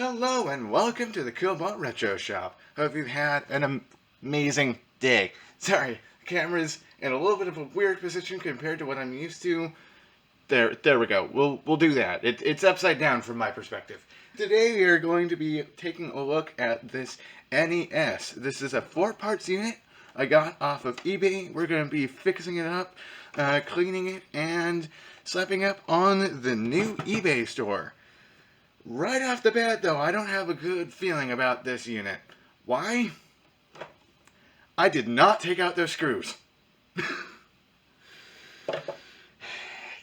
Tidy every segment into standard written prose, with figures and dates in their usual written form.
Hello and welcome to the Cobalt Retro Shop. Hope you've had an amazing day. Sorry, the camera's in a little bit of a weird position compared to what I'm used to. There we go. We'll do that. It's upside down from my perspective. Today we are going to be taking a look at this NES. This is a 4-parts unit I got off of eBay. We're going to be fixing it up, cleaning it, and slapping up on the new eBay store. Right off the bat, though, I don't have a good feeling about this unit. Why? I did not take out those screws.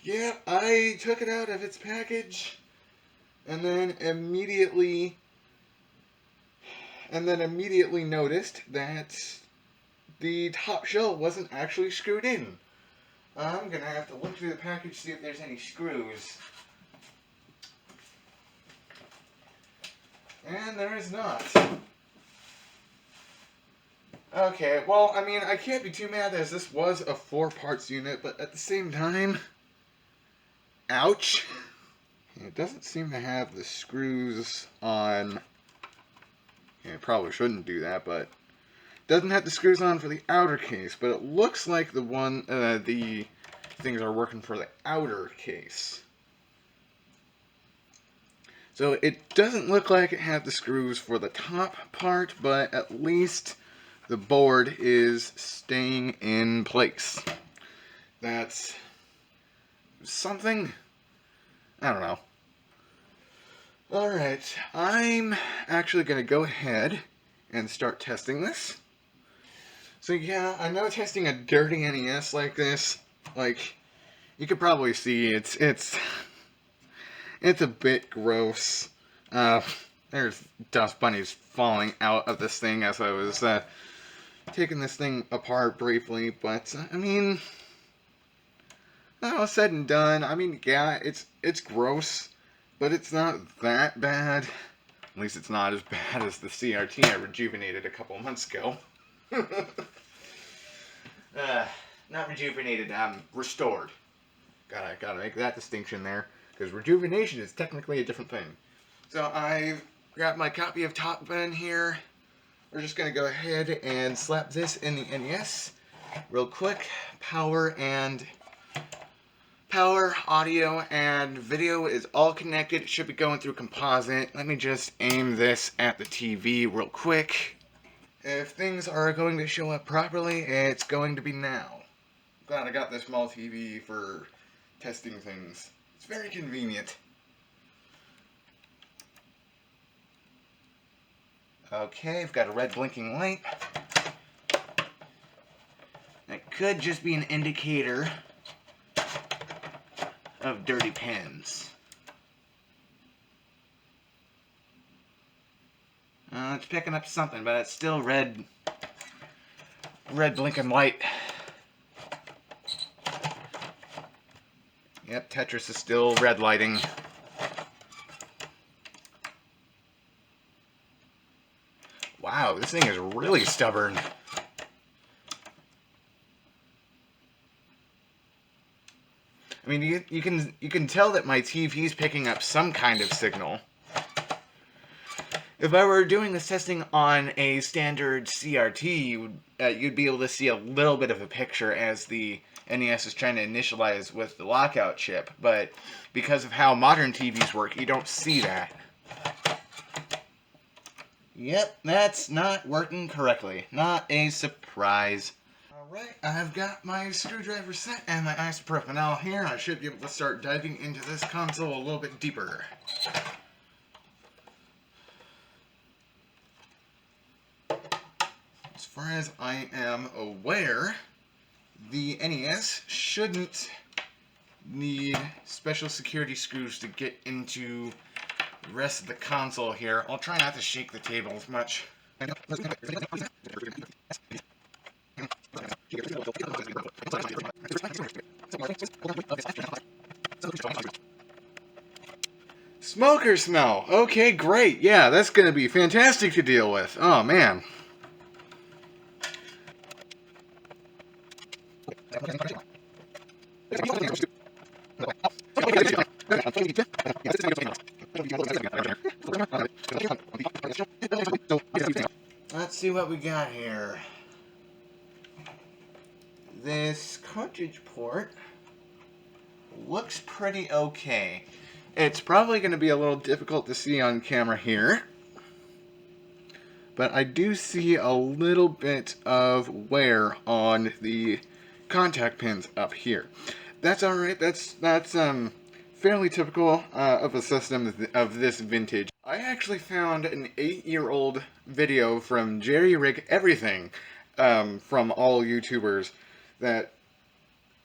Yeah, I took it out of its package, and then immediately noticed that the top shell wasn't actually screwed in. I'm gonna have to look through the package to see if there's any screws. And there is not. Okay, well, I mean, I can't be too mad as this was a 4-parts unit, but at the same time, ouch. It doesn't seem to have the screws on. It probably shouldn't do that, but it doesn't have the screws on for the outer case, but it looks like the things are working for the outer case. So it doesn't look like it had the screws for the top part, but at least the board is staying in place. That's something. I don't know. Alright, I'm actually going to go ahead and start testing this. So yeah, I know testing a dirty NES like this, like, you could probably see it's a bit gross. There's dust bunnies falling out of this thing as I was taking this thing apart briefly, but I mean, all said and done, I mean, yeah, it's gross, but it's not that bad. At least it's not as bad as the CRT I rejuvenated a couple months ago. Not rejuvenated, restored. Gotta make that distinction there. Because rejuvenation is technically a different thing. So I've got my copy of Top Gun here. We're just going to go ahead and slap this in the NES real quick. Power, audio, and video is all connected. It should be going through composite. Let me just aim this at the TV real quick. If things are going to show up properly, it's going to be now. Glad I got this small TV for testing things. It's very convenient. Okay, I've got a red blinking light. That could just be an indicator of dirty pins. It's picking up something, but it's still red blinking light. Yep, Tetris is still red lighting. Wow, this thing is really stubborn. I mean, you can tell that my TV's picking up some kind of signal. If I were doing this testing on a standard CRT, you'd be able to see a little bit of a picture as the NES is trying to initialize with the lockout chip, but because of how modern TVs work, you don't see that. Yep, that's not working correctly. Not a surprise. Alright, I've got my screwdriver set and my isopropyl here. I should be able to start diving into this console a little bit deeper. As far as I am aware, the NES shouldn't need special security screws to get into the rest of the console here. I'll try not to shake the table as much. Smoker smell! Okay, great. Yeah, that's going to be fantastic to deal with. Oh, man. what we got here. This cartridge port looks pretty okay. It's probably going to be a little difficult to see on camera here, but I do see a little bit of wear on the contact pins up here. That's alright, that's fairly typical of a system of this vintage. I actually found an 8-year-old video from Jerry Rig Everything, from all YouTubers, that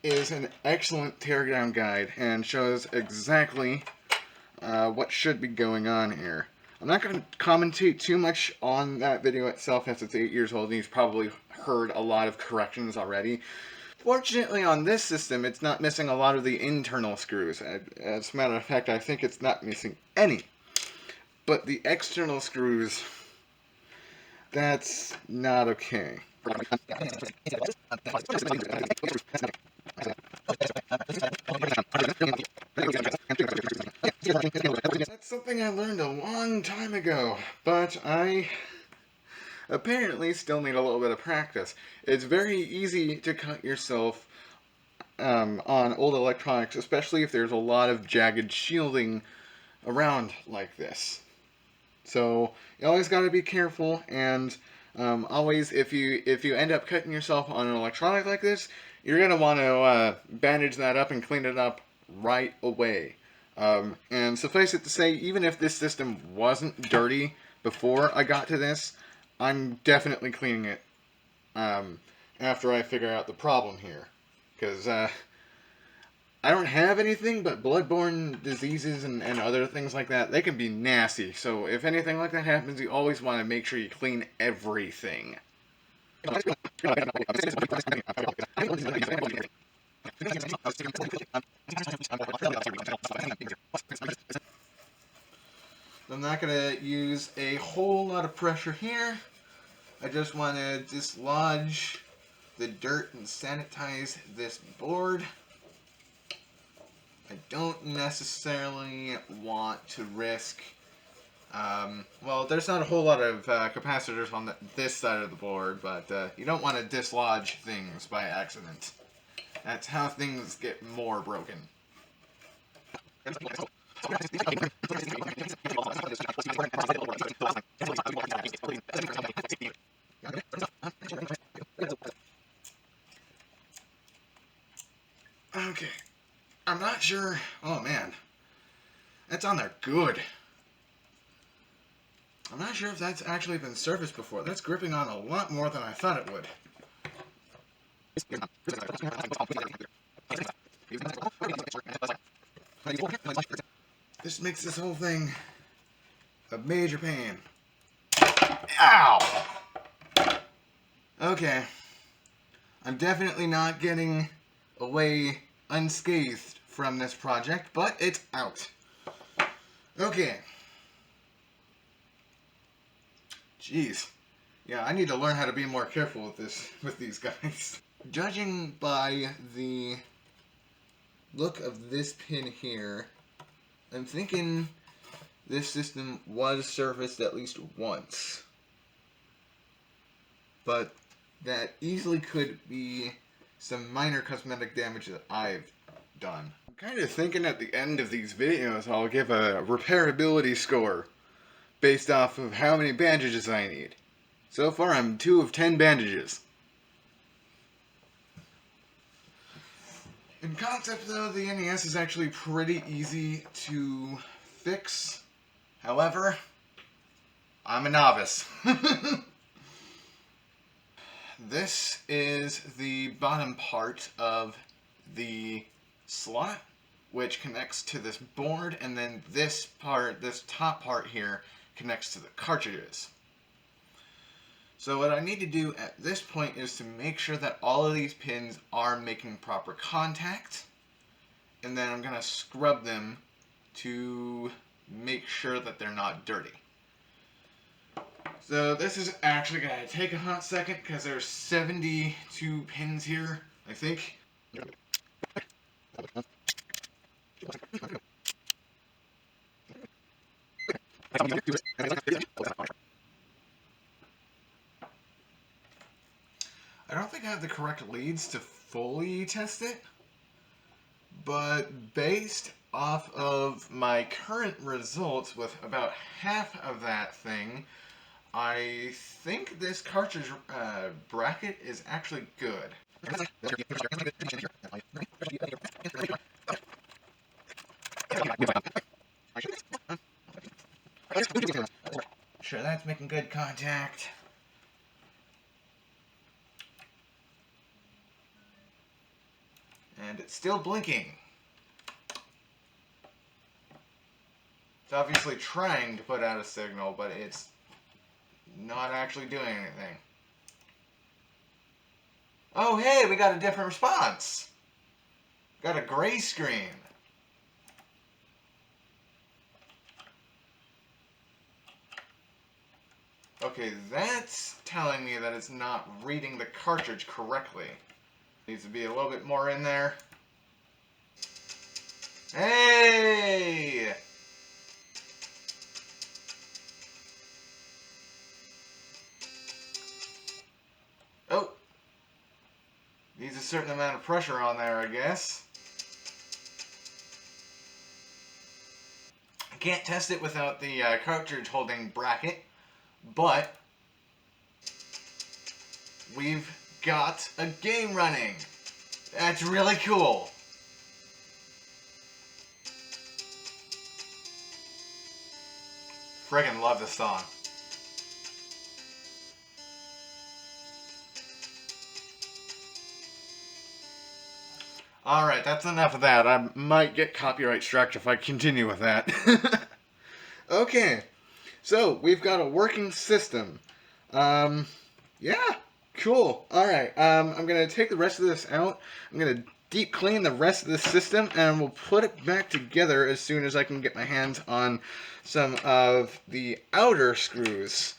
is an excellent teardown guide and shows exactly what should be going on here. I'm not going to commentate too much on that video itself, as it's 8 years old and he's probably heard a lot of corrections already. Fortunately, on this system, it's not missing a lot of the internal screws. As a matter of fact, I think it's not missing any. But the external screws, that's not okay. That's something I learned a long time ago, but I apparently still need a little bit of practice. It's very easy to cut yourself on old electronics, especially if there's a lot of jagged shielding around like this. So you always got to be careful, and always, if you end up cutting yourself on an electronic like this, you're gonna want to bandage that up and clean it up right away. And suffice it to say, even if this system wasn't dirty before I got to this, I'm definitely cleaning it after I figure out the problem here. Because I don't have anything but bloodborne diseases and other things like that. They can be nasty. So if anything like that happens, you always want to make sure you clean everything. I'm not going to use a whole lot of pressure here. I just want to dislodge the dirt and sanitize this board. I don't necessarily want to risk, well, there's not a whole lot of capacitors on this side of the board, but you don't want to dislodge things by accident. That's how things get more broken. Okay. I'm not sure. Oh man. That's on there good. I'm not sure if that's actually been serviced before. That's gripping on a lot more than I thought it would. This makes this whole thing a major pain. Ow! Okay. I'm definitely not getting away unscathed from this project, but it's out. Okay. Jeez. Yeah, I need to learn how to be more careful with these guys. Judging by the look of this pin here, I'm thinking this system was serviced at least once. But that easily could be some minor cosmetic damage that I've done. I'm kind of thinking at the end of these videos I'll give a repairability score based off of how many bandages I need. So far I'm 2 of 10 bandages. In concept though, the NES is actually pretty easy to fix. However, I'm a novice. This is the bottom part of the slot, which connects to this board, and then this part, this top part here, connects to the cartridges. So what I need to do at this point is to make sure that all of these pins are making proper contact, and then I'm going to scrub them to make sure that they're not dirty. So this is actually going to take a hot second because there's 72 pins here, I think. have the correct leads to fully test it, but based off of my current results with about half of that thing, I think this cartridge bracket is actually good. Sure, that's making good contact. And it's still blinking. It's obviously trying to put out a signal, but it's not actually doing anything. Oh, hey, we got a different response. Got a gray screen. Okay, that's telling me that it's not reading the cartridge correctly. Needs to be a little bit more in there. Hey! Oh. Needs a certain amount of pressure on there, I guess. I can't test it without the cartridge holding bracket, but we've got a game running. That's really cool. Friggin' love this song. Alright, that's enough of that. I might get copyright struck if I continue with that. Okay, so we've got a working system. Yeah, cool. Alright, I'm going to take the rest of this out. I'm going to deep clean the rest of the system, and we'll put it back together as soon as I can get my hands on some of the outer screws.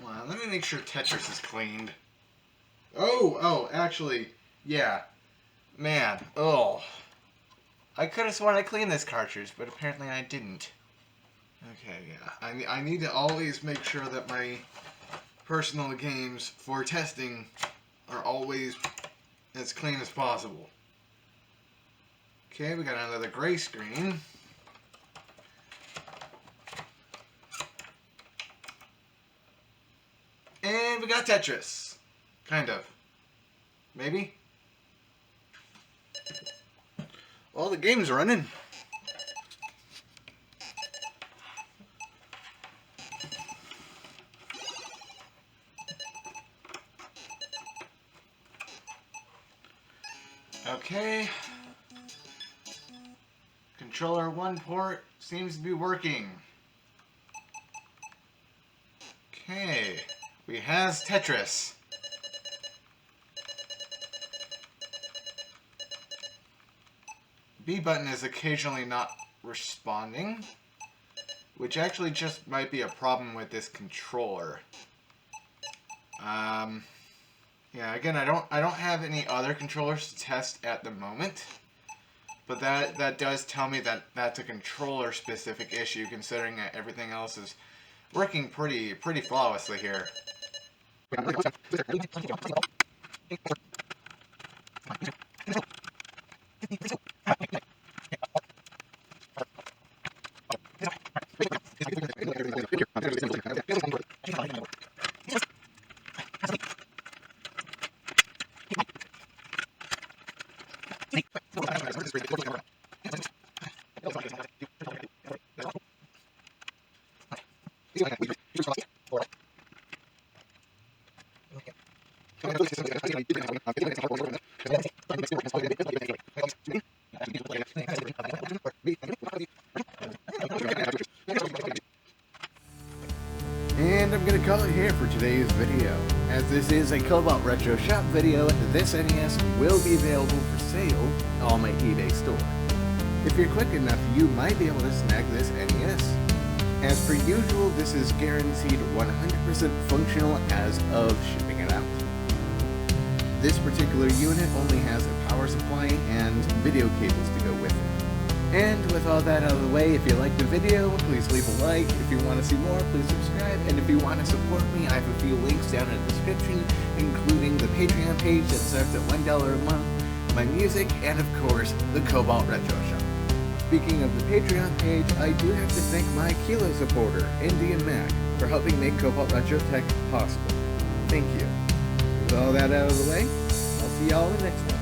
Well, let me make sure Tetris is cleaned. Oh, actually, yeah. Man, I could have sworn I cleaned this cartridge, but apparently I didn't. Okay, yeah. I need to always make sure that my personal games for testing are always as clean as possible. Okay, we got another gray screen. And we got Tetris. Kind of. Maybe? Well, the game's running. Okay. Controller 1 port seems to be working. Okay. We has Tetris. B button is occasionally not responding, which actually just might be a problem with this controller. Yeah, again, I don't have any other controllers to test at the moment, but that does tell me that that's a controller specific issue, considering that everything else is working pretty flawlessly here. And I'm going to call it here for today's video. As this is a Cobalt Retro Shop video, this NES will be available for sale on my eBay store. If you're quick enough, you might be able to snag this NES. As per usual, this is guaranteed 100% functional as of shipping it out. This particular unit only has a power supply and video cables to go with it. And with all that out of the way, if you liked the video, please leave a like. If you want to see more, please subscribe. And if you want to support me, I have a few links down in the description, including the Patreon page that starts at $1 a month, my music, and of course, the Cobalt Retro Shop. Speaking of the Patreon page, I do have to thank my Kilo supporter, Indian Mac, for helping make Cobalt Retro Tech possible. Thank you. With all that out of the way, I'll see y'all in the next one.